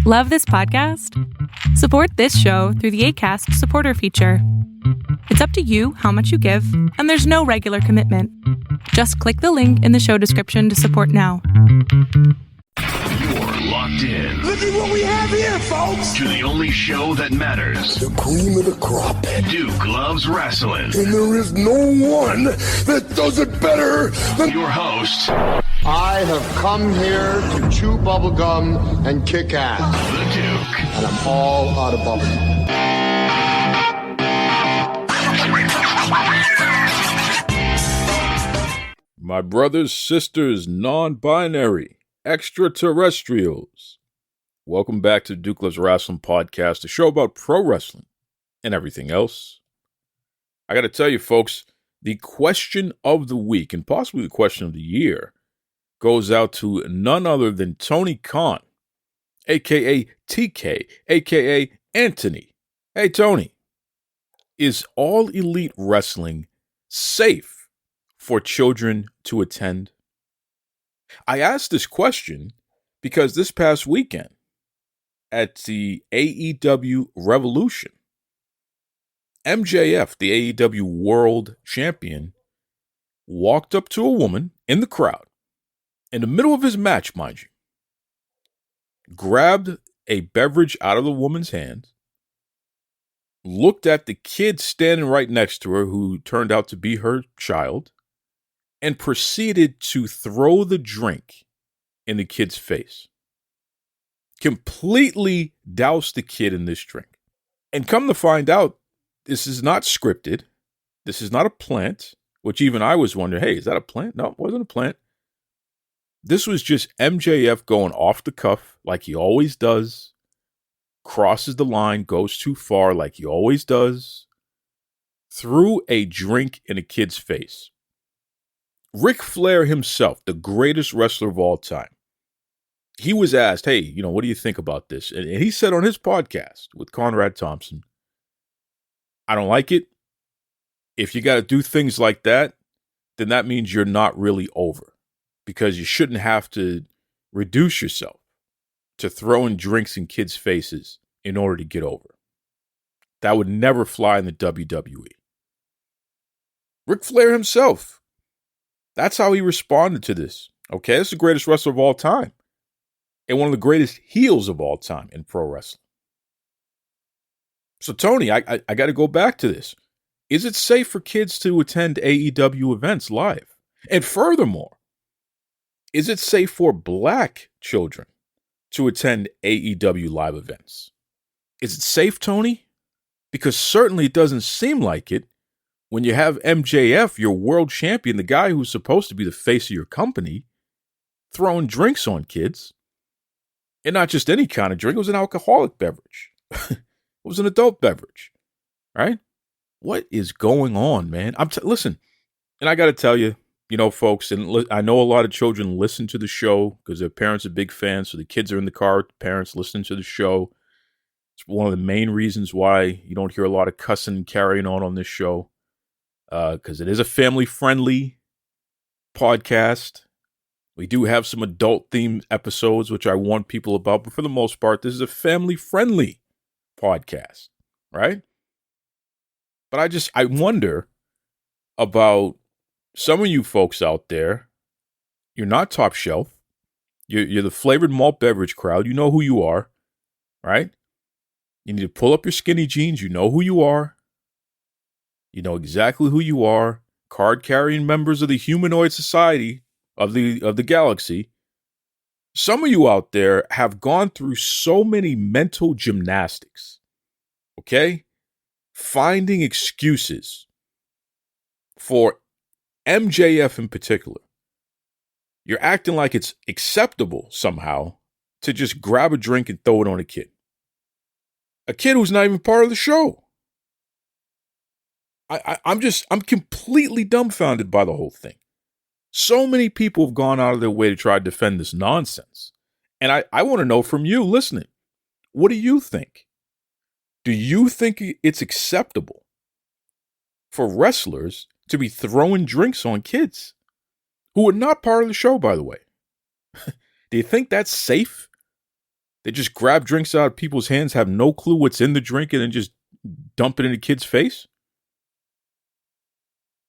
Love this podcast? Support this show through the Acast supporter feature. It's up to you how much you give, and there's no regular commitment. Just click the link in the show description to support now. You're locked in. Look at what we have here, folks! To the only show that matters. The cream of the crop. Duke loves wrestling. And there is no one that does it better than your host. I have come here to chew bubblegum and kick ass. The Duke. And I'm all out of bubblegum. My brothers, sisters, non-binary, extraterrestrials. Welcome back to Duke Loves Wrestling Podcast, a show about pro wrestling and everything else. I got to tell you, folks, the question of the week, and possibly the question of the year, goes out to none other than Tony Khan, a.k.a. TK, a.k.a. Anthony. Hey, Tony, is All Elite Wrestling safe for children to attend? I asked this question because this past weekend at the AEW Revolution, MJF, the AEW World Champion, walked up to a woman in the crowd, in the middle of his match, mind you, grabbed a beverage out of the woman's hand, looked at the kid standing right next to her, who turned out to be her child, and proceeded to throw the drink in the kid's face. Completely doused the kid in this drink. And come to find out, this is not scripted. This is not a plant, which even I was wondering, hey, is that a plant? No, it wasn't a plant. This was just MJF going off the cuff like he always does, crosses the line, goes too far like he always does, threw a drink in a kid's face. Ric Flair himself, the greatest wrestler of all time, he was asked, hey, what do you think about this? And he said on his podcast with Conrad Thompson, I don't like it. If you got to do things like that, then that means you're not really over. Because you shouldn't have to reduce yourself to throwing drinks in kids' faces in order to get over. That would never fly in the WWE. Ric Flair himself, that's how he responded to this. Okay, this is the greatest wrestler of all time. And one of the greatest heels of all time in pro wrestling. So, Tony, I got to go back to this. Is it safe for kids to attend AEW events live? And furthermore, is it safe for black children to attend AEW live events? Is it safe, Tony? Because certainly it doesn't seem like it when you have MJF, your world champion, the guy who's supposed to be the face of your company, throwing drinks on kids. And not just any kind of drink, it was an alcoholic beverage. It was an adult beverage, right? What is going on, man? Listen, and I got to tell you, folks, and I know a lot of children listen to the show because their parents are big fans, so the kids are in the car with the parents listening to the show. It's one of the main reasons why you don't hear a lot of cussing and carrying on this show, because it is a family-friendly podcast. We do have some adult-themed episodes, which I warn people about, but for the most part, this is a family-friendly podcast, right? But I wonder about some of you folks out there. You're not top shelf. You're the flavored malt beverage crowd. You know who you are, right? You need to pull up your skinny jeans. You know who you are. You know exactly who you are. Card-carrying members of the humanoid society of the galaxy. Some of you out there have gone through so many mental gymnastics, okay? Finding excuses for MJF in particular. You're acting like it's acceptable somehow to just grab a drink and throw it on a kid. A kid who's not even part of the show. I'm completely dumbfounded by the whole thing. So many people have gone out of their way to try to defend this nonsense. And I want to know from you listening, what do you think? Do you think it's acceptable for wrestlers to be throwing drinks on kids who are not part of the show, by the way? Do you think that's safe? They just grab drinks out of people's hands, have no clue what's in the drink, and then just dump it in a kid's face.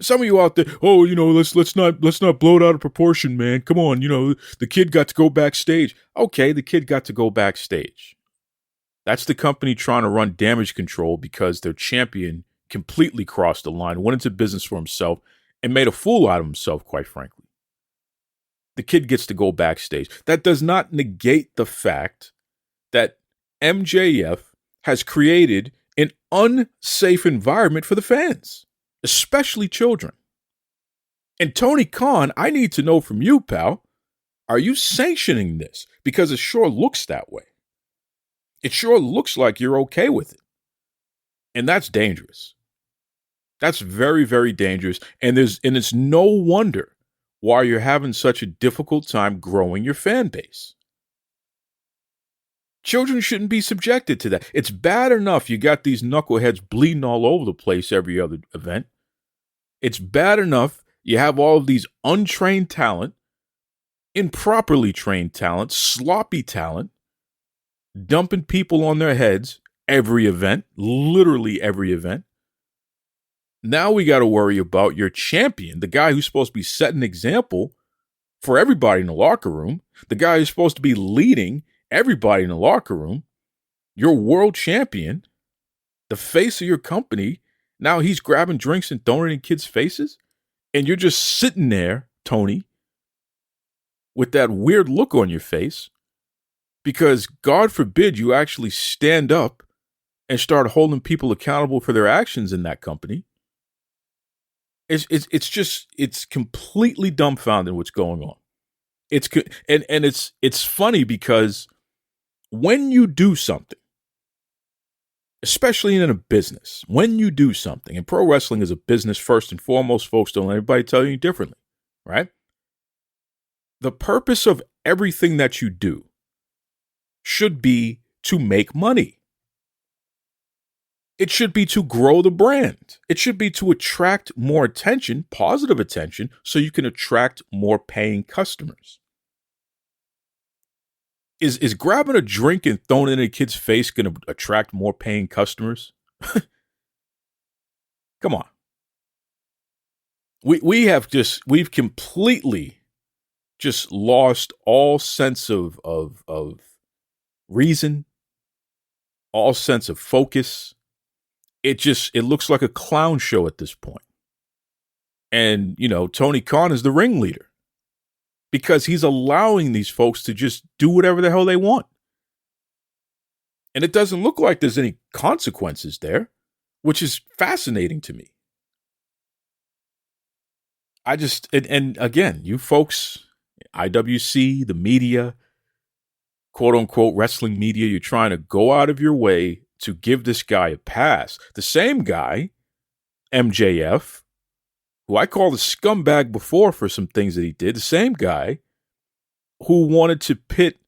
Some of you out there, oh, let's not blow it out of proportion, man. Come on, the kid got to go backstage. Okay, the kid got to go backstage. That's the company trying to run damage control because their champion completely crossed the line, went into business for himself, and made a fool out of himself, quite frankly. The kid gets to go backstage. That does not negate the fact that MJF has created an unsafe environment for the fans, especially children. And Tony Khan, I need to know from you, pal, are you sanctioning this? Because it sure looks that way. It sure looks like you're okay with it. And that's dangerous. That's very, very dangerous. And it's no wonder why you're having such a difficult time growing your fan base. Children shouldn't be subjected to that. It's bad enough you got these knuckleheads bleeding all over the place every other event. It's bad enough you have all of these untrained talent, improperly trained talent, sloppy talent, dumping people on their heads every event, literally every event. Now we got to worry about your champion, the guy who's supposed to be setting an example for everybody in the locker room, the guy who's supposed to be leading everybody in the locker room, your world champion, the face of your company. Now he's grabbing drinks and throwing it in kids' faces. And you're just sitting there, Tony, with that weird look on your face, because God forbid you actually stand up and start holding people accountable for their actions in that company. It's completely dumbfounding what's going on. It's funny because when you do something, especially in a business, when you do something, and pro wrestling is a business first and foremost, folks, don't let anybody tell you differently, right? The purpose of everything that you do should be to make money. It should be to grow the brand. It should be to attract more attention, positive attention, so you can attract more paying customers. Is grabbing a drink and throwing it in a kid's face going to attract more paying customers? Come on. We've completely just lost all sense of reason, all sense of focus. It looks like a clown show at this point. And, Tony Khan is the ringleader because he's allowing these folks to just do whatever the hell they want. And it doesn't look like there's any consequences there, which is fascinating to me. And again, you folks, IWC, the media, quote unquote wrestling media, you're trying to go out of your way to give this guy a pass. The same guy, MJF, who I called a scumbag before for some things that he did, the same guy who wanted to pit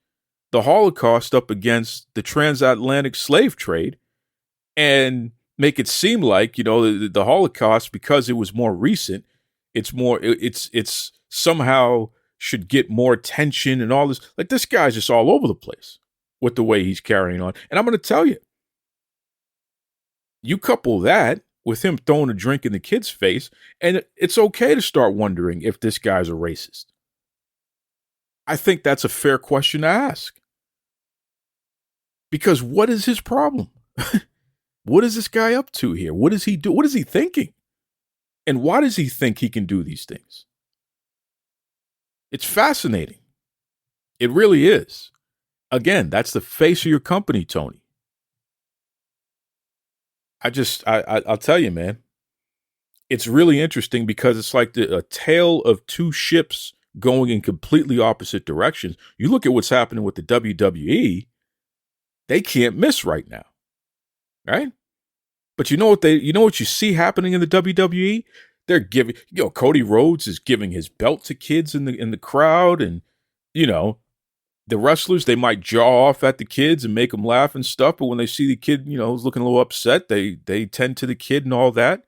the Holocaust up against the transatlantic slave trade and make it seem like, the Holocaust, because it was more recent, it's somehow should get more attention and all this. Like, this guy's just all over the place with the way he's carrying on. And I'm going to tell you, you couple that with him throwing a drink in the kid's face, and it's okay to start wondering if this guy's a racist. I think that's a fair question to ask. Because what is his problem? What is this guy up to here? What does he do? What is he thinking? And why does he think he can do these things? It's fascinating. It really is. Again, that's the face of your company, Tony. I'll tell you, man, it's really interesting because it's like a tale of two ships going in completely opposite directions. You look at what's happening with the WWE, they can't miss right now, right? But you know what you see happening in the WWE? They're giving, Cody Rhodes is giving his belt to kids in the crowd, and the wrestlers, they might jaw off at the kids and make them laugh and stuff, but when they see the kid, who's looking a little upset, they tend to the kid and all that.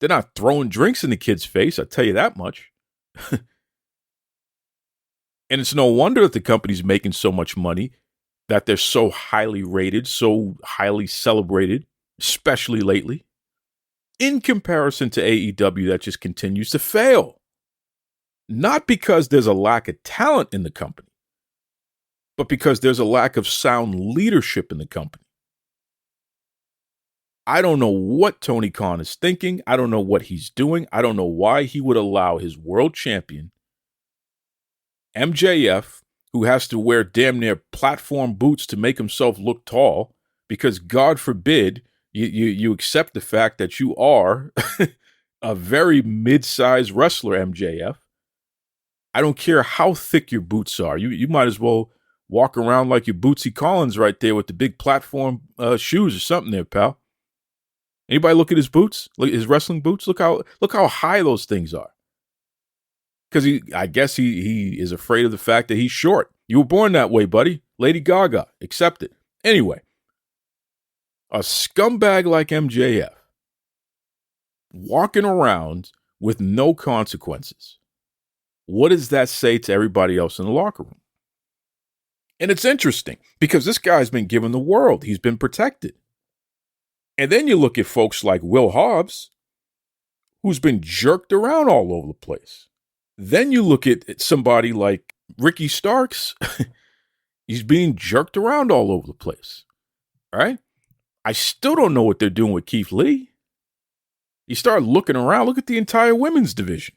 They're not throwing drinks in the kid's face, I'll tell you that much. And it's no wonder that the company's making so much money, that they're so highly rated, so highly celebrated, especially lately, in comparison to AEW that just continues to fail. Not because there's a lack of talent in the company, but because there's a lack of sound leadership in the company. I don't know what Tony Khan is thinking. I don't know what he's doing. I don't know why he would allow his world champion, MJF, who has to wear damn near platform boots to make himself look tall, because God forbid you accept the fact that you are a very mid-sized wrestler, MJF. I don't care how thick your boots are. You might as well walk around like your Bootsy Collins right there with the big platform shoes or something there, pal. Anybody look at his boots? Look at his wrestling boots. Look how high those things are. Because I guess he is afraid of the fact that he's short. You were born that way, buddy. Lady Gaga, accept it. Anyway, a scumbag like MJF walking around with no consequences. What does that say to everybody else in the locker room? And it's interesting because this guy's been given the world. He's been protected. And then you look at folks like Will Hobbs, who's been jerked around all over the place. Then you look at somebody like Ricky Starks. He's being jerked around all over the place. Right? I still don't know what they're doing with Keith Lee. You start looking around, look at the entire women's division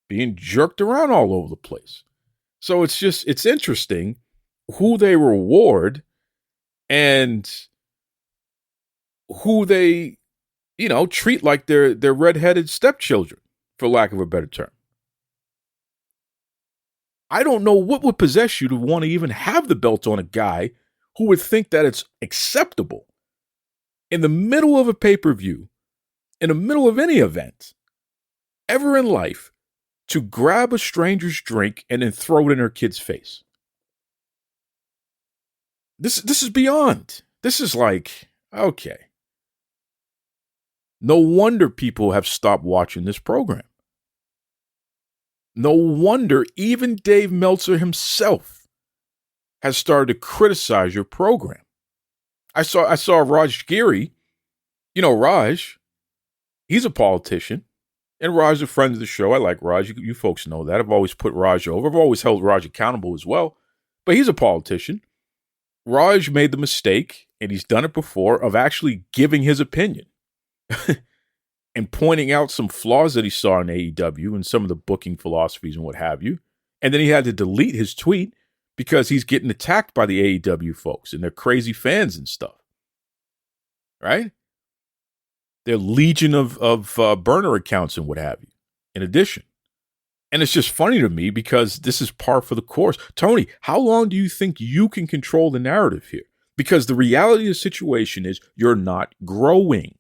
being jerked around all over the place. So it's interesting who they reward and who they, treat like they're redheaded stepchildren, for lack of a better term. I don't know what would possess you to want to even have the belt on a guy who would think that it's acceptable in the middle of a pay-per-view, in the middle of any event, ever in life, to grab a stranger's drink and then throw it in her kid's face. This is beyond. This is like, okay. No wonder people have stopped watching this program. No wonder even Dave Meltzer himself has started to criticize your program. I saw Raj Giri. Raj, he's a politician. And Raj is a friend of the show. I like Raj. You folks know that. I've always put Raj over. I've always held Raj accountable as well. But he's a politician. Raj made the mistake, and he's done it before, of actually giving his opinion and pointing out some flaws that he saw in AEW and some of the booking philosophies and what have you. And then he had to delete his tweet because he's getting attacked by the AEW folks and their crazy fans and stuff. Right? Their legion of burner accounts and what have you, in addition. And it's just funny to me because this is par for the course. Tony, how long do you think you can control the narrative here? Because the reality of the situation is you're not growing.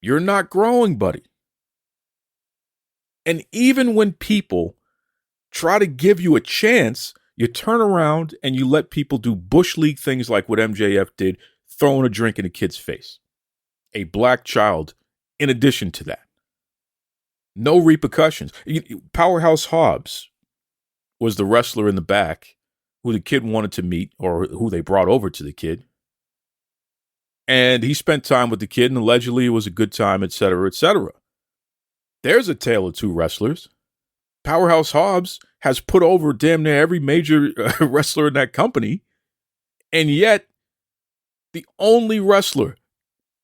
You're not growing, buddy. And even when people try to give you a chance, you turn around and you let people do Bush League things like what MJF did, throwing a drink in a kid's face. A black child in addition to that. No repercussions. Powerhouse Hobbs was the wrestler in the back who the kid wanted to meet, or who they brought over to the kid. And he spent time with the kid, and allegedly it was a good time, etc., etc. There's a tale of two wrestlers. Powerhouse Hobbs has put over damn near every major wrestler in that company, and yet the only wrestler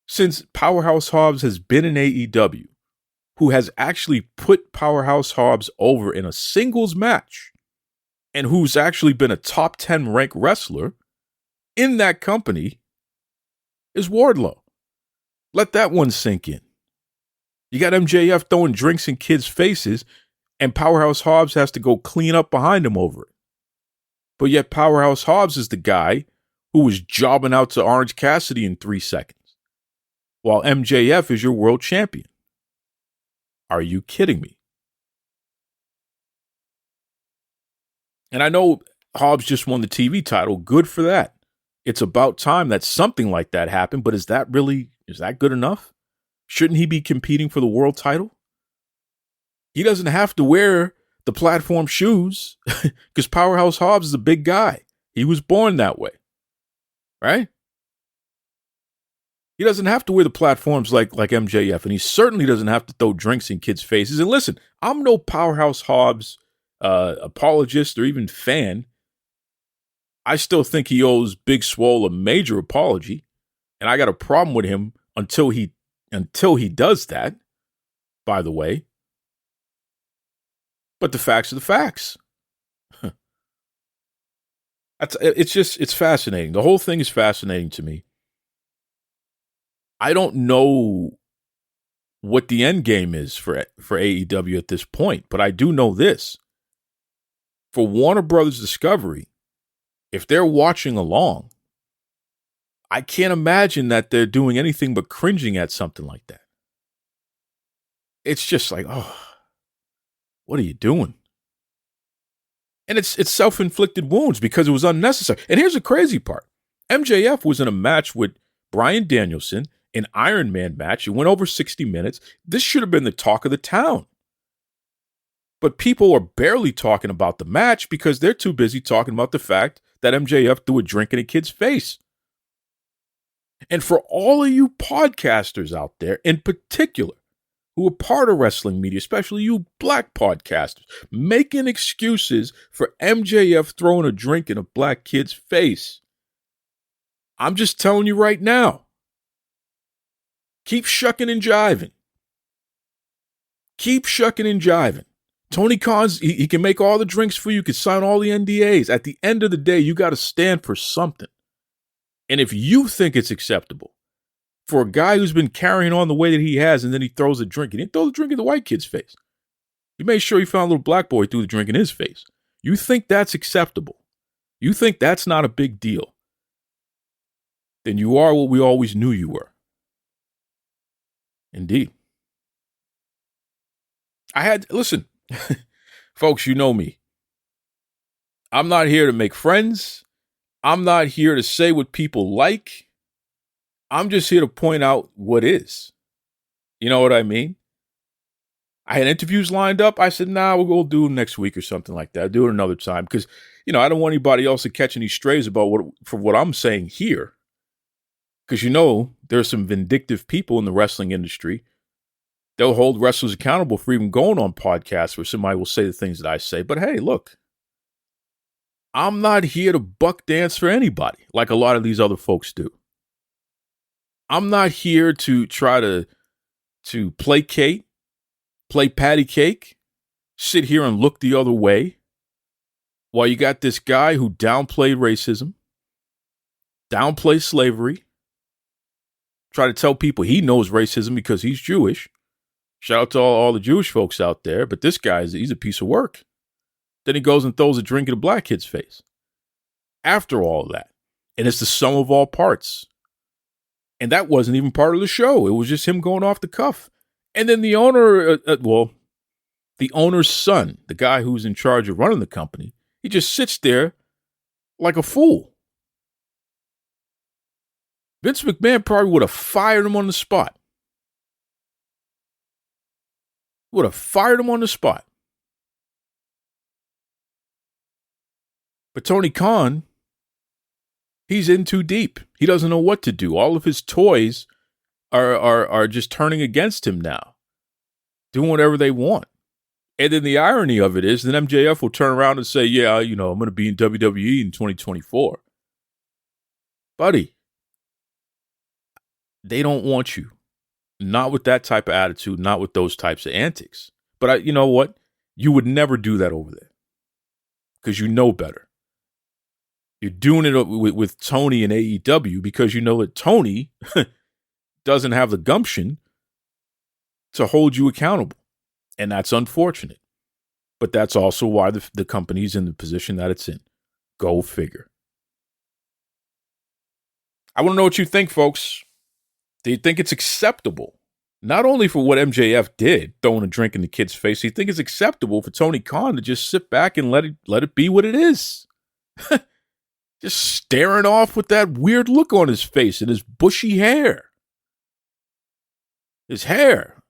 since Powerhouse Hobbs has been in AEW who has actually put Powerhouse Hobbs over in a singles match and who's actually been a top 10 ranked wrestler in that company is Wardlow. Let that one sink in. You got MJF throwing drinks in kids' faces, and Powerhouse Hobbs has to go clean up behind him over it. But yet Powerhouse Hobbs is the guy who was jobbing out to Orange Cassidy in 3 seconds, while MJF is your world champion. Are you kidding me? And I know Hobbs just won the TV title. Good for that. It's about time that something like that happened, but is that good enough? Shouldn't he be competing for the world title? He doesn't have to wear the platform shoes because Powerhouse Hobbs is a big guy. He was born that way, right? He doesn't have to wear the platforms like MJF, and he certainly doesn't have to throw drinks in kids' faces. And listen, I'm no Powerhouse Hobbs apologist or even fan. I still think he owes Big Swole a major apology, and I got a problem with him until he does that, by the way. But the facts are the facts. It's fascinating. The whole thing is fascinating to me. I don't know what the end game is for AEW at this point, but I do know this. For Warner Brothers Discovery, if they're watching along, I can't imagine that they're doing anything but cringing at something like that. It's just like, oh, what are you doing? And it's self-inflicted wounds because it was unnecessary. And here's the crazy part. MJF was in a match with Bryan Danielson, an Iron Man match. It went over 60 minutes. This should have been the talk of the town. But people are barely talking about the match because they're too busy talking about the fact that MJF threw a drink in a kid's face. And for all of you podcasters out there, in particular, who are part of wrestling media, especially you black podcasters, making excuses for MJF throwing a drink in a black kid's face, I'm just telling you right now, keep shucking and jiving. Keep shucking and jiving. Tony Khan's, he can make all the drinks for you, can sign all the NDAs. At the end of the day, you got to stand for something. And if you think it's acceptable for a guy who's been carrying on the way that he has, and then he throws a drink, he didn't throw the drink in the white kid's face. He made sure he found a little black boy, threw the drink in his face. You think that's acceptable? You think that's not a big deal? Then you are what we always knew you were. Indeed. Listen, folks, you know me. I'm not here to make friends. I'm not here to say what people like. I'm just here to point out what is. You know what I mean? I had interviews lined up. I said, nah, we'll do it next week or something like that. Do it another time. Because, I don't want anybody else to catch any strays about what I'm saying here. Because, there's some vindictive people in the wrestling industry. They'll hold wrestlers accountable for even going on podcasts where somebody will say the things that I say. But hey, look, I'm not here to buck dance for anybody like a lot of these other folks do. I'm not here to try to placate, play patty cake, sit here and look the other way while you got this guy who downplayed racism, downplayed slavery, try to tell people he knows racism because he's Jewish. Shout out to all the Jewish folks out there, but this guy, he's a piece of work. Then he goes and throws a drink in a black kid's face. After all that. And it's the sum of all parts. And that wasn't even part of the show. It was just him going off the cuff. And then the owner, the owner's son, the guy who's in charge of running the company, he just sits there like a fool. Vince McMahon probably would have fired him on the spot. Would have fired him on the spot. But Tony Khan, he's in too deep. He doesn't know what to do. All of his toys are just turning against him now, doing whatever they want. And then the irony of it is that MJF will turn around and say, yeah, I'm going to be in WWE in 2024. Buddy, they don't want you. Not with that type of attitude, not with those types of antics. But you know what? You would never do that over there because you know better. You're doing it with Tony and AEW because you know that Tony doesn't have the gumption to hold you accountable. And that's unfortunate. But that's also why the company's in the position that it's in. Go figure. I want to know what you think, folks. Do you think it's acceptable? Not only for what MJF did, throwing a drink in the kid's face, do you think it's acceptable for Tony Khan to just sit back and let it be what it is? Just staring off with that weird look on his face and his bushy hair. His hair.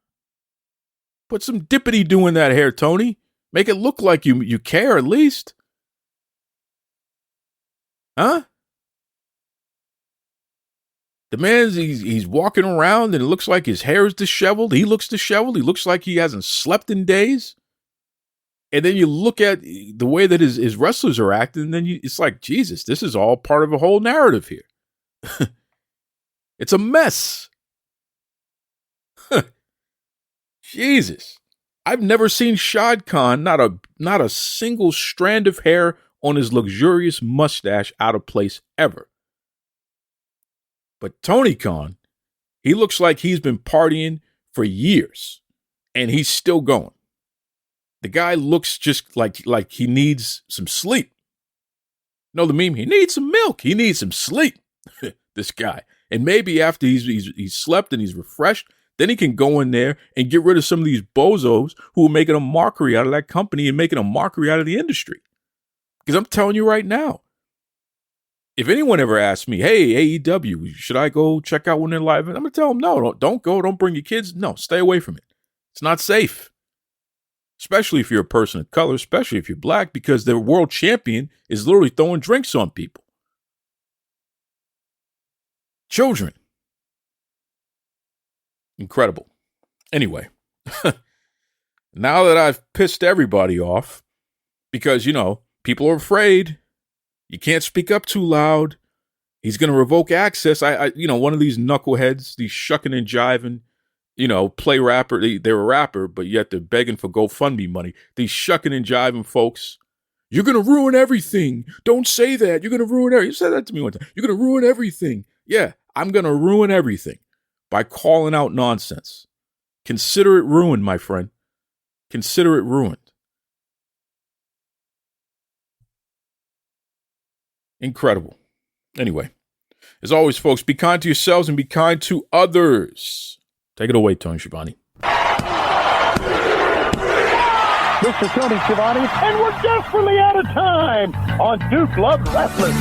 Put some dippity-doo in that hair, Tony. Make it look like you care at least. Huh? The man's he's walking around and it looks like his hair is disheveled. He looks disheveled. He looks like he hasn't slept in days. And then you look at the way that his wrestlers are acting, and then it's like, Jesus, this is all part of a whole narrative here. It's a mess. Jesus. I've never seen Shad Khan, not a single strand of hair on his luxurious mustache out of place ever. But Tony Khan, he looks like he's been partying for years, and he's still going. The guy looks just like he needs some sleep. You know the meme? He needs some milk. He needs some sleep. This guy. And maybe after he's slept and he's refreshed, then he can go in there and get rid of some of these bozos who are making a mockery out of that company and making a mockery out of the industry. Because I'm telling you right now, if anyone ever asks me, hey, AEW, should I go check out when they're live? I'm going to tell them, no, don't go. Don't bring your kids. No, stay away from it. It's not safe. Especially if you're a person of color, especially if you're black, because their world champion is literally throwing drinks on people. Children. Incredible. Anyway, now that I've pissed everybody off, because, people are afraid. You can't speak up too loud. He's going to revoke access. One of these knuckleheads, these shucking and jiving, play rapper. They're a rapper, but yet they're begging for GoFundMe money. These shucking and jiving folks. You're going to ruin everything. Don't say that. You're going to ruin everything. You said that to me one time. You're going to ruin everything. Yeah, I'm going to ruin everything by calling out nonsense. Consider it ruined, my friend. Consider it ruined. Incredible. Anyway, as always, folks, be kind to yourselves and be kind to others. Take it away, Tony Schiavone. This is Tony Schiavone, and we're desperately out of time on Duke Loves Wrestling.